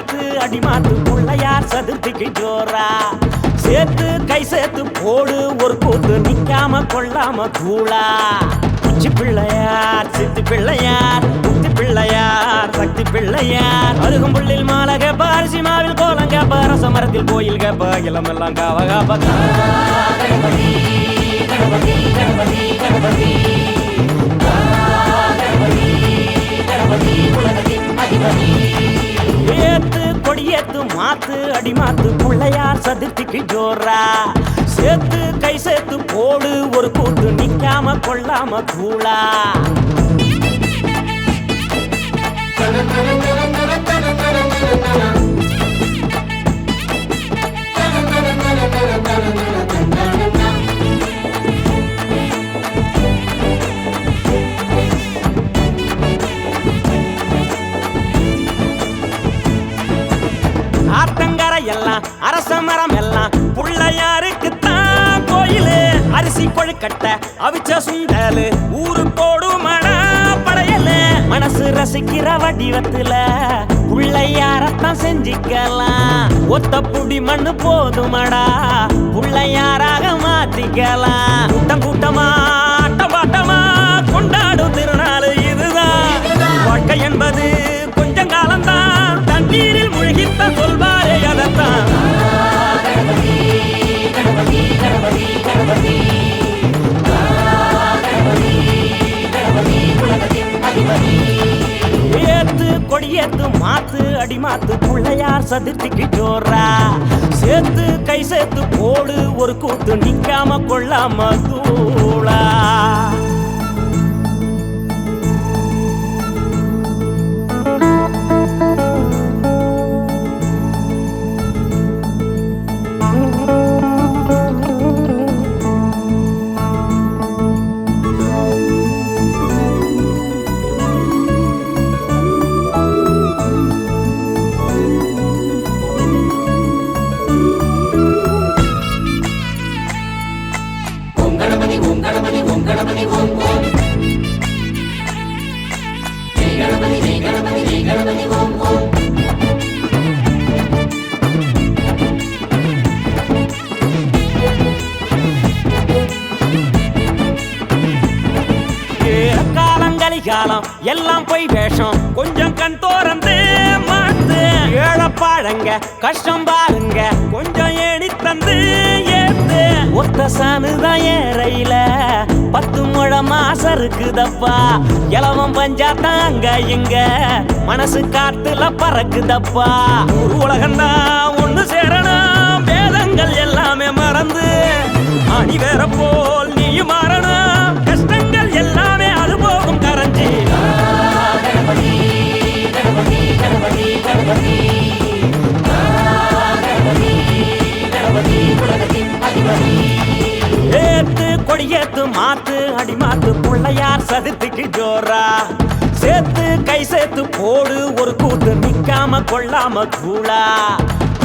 மாத்து அடிமாத்து பிள்ளையார் சதுர்த்திக்கு ஜோரா சேர்த்து கை சேர்த்து போடு ஒரு கூத்து நிக்காம கொள்ளாம கூழா உச்சி பிள்ளையார் சித்தி பிள்ளையார் புத்தி பிள்ளையார் சக்தி பிள்ளையார் அருகம்புள்ளில் மாலை கேப்ப அரிசி மாவில் கோலம் கேப்ப ரச மரத்தில் கோயில் கேப்ப இளமெல்லாம் காவ காப்ப கணபதி கணபதி கணபதி கணபதி ஏத்து கொடியேத்து மாத்து அடிமாத்து பிள்ளையார் சதுர்த்திக்கு ஜோரா சேர்த்து கை சேர்த்து போடு ஒரு கூத்து நிக்காம கொள்ளாம கூழா ஆத்தங்கரை எல்லாம் அரச மரம் எல்லாம் பிள்ளையாருக்கு தான் கோயிலு அரிசி கொழுக்கட்டை அவிச்ச சுண்டலு ஊரு போடுமடா படையலு மனசு ரசிக்கிற வடிவத்துல பிள்ளையாரத்தான் செஞ்சிக்கலாம் ஒத்த புடி மண்ணு போதுமடா பிள்ளையாராக மாத்திக்கலாம் கூட்டம் கூட்டமா ஆட்டம் பாட்டமா கொண்டாடும் திருநாள் இதுதான் வாழ்க்கை என்பது கொஞ்சம் காலம்தான் தண்ணீரில் முழுகித்தான் சொல்வாரே அதத்தான் ஏத்து கொடியேத்து மாத்து அடிமாத்து பிள்ளையார் சதுர்த்திக்கு ஜோரா சேர்த்து கை சேர்த்து போடு ஒரு கூத்து நிக்காம கொள்ளாம தூளா காலம் எல்லாம் போய் வேஷம் கொஞ்சம் கண் தோறந்து மாத்து ஏழப்பாழங்க கஷ்டம் பாருங்க கொஞ்சம் ஏடி தந்து ஏத்து ஒத்த சாணுதான் ஏறையில 10 முழம் மாசம் இருக்குதப்பா இலவம் பஞ்சாத்தான் அங்க இங்க மனசு காத்துல பறக்குதப்பா ஒரு உலகம்தான் ஒண்ணு சேரணும் வேதங்கள் எல்லாமே மறந்து அணி வேற போல் நீயும் மாறணும் கஷ்டங்கள் எல்லாமே அது போகும் கரைஞ்சி ஏத்து கொடியேத்து மாத்து அடிமாத்து பிள்ளையார் சதுர்த்திக்கு ஜோரா சேர்த்து கை சேர்த்து போடு ஒரு கூத்து நிக்காம கொள்ளாம கூழா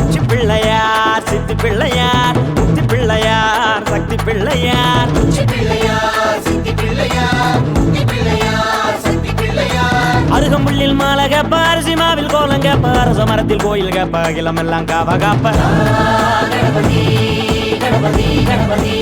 உச்சி பிள்ளையார் சித்தி பிள்ளையார் புத்தி பிள்ளையார் சக்தி பிள்ளையார் உச்சி பிள்ளையார் சித்தி பிள்ளையார் புத்தி பிள்ளையார் சக்தி பிள்ளையார் அருகம்புள்ளில் மாலை கேப்ப அரிசி மாவில் கோலம் கேப்ப அரச மரத்தில் கோயில் கேப்ப இளமெல்லாம் காவ காப்ப கணபதி கணபதி கணபதி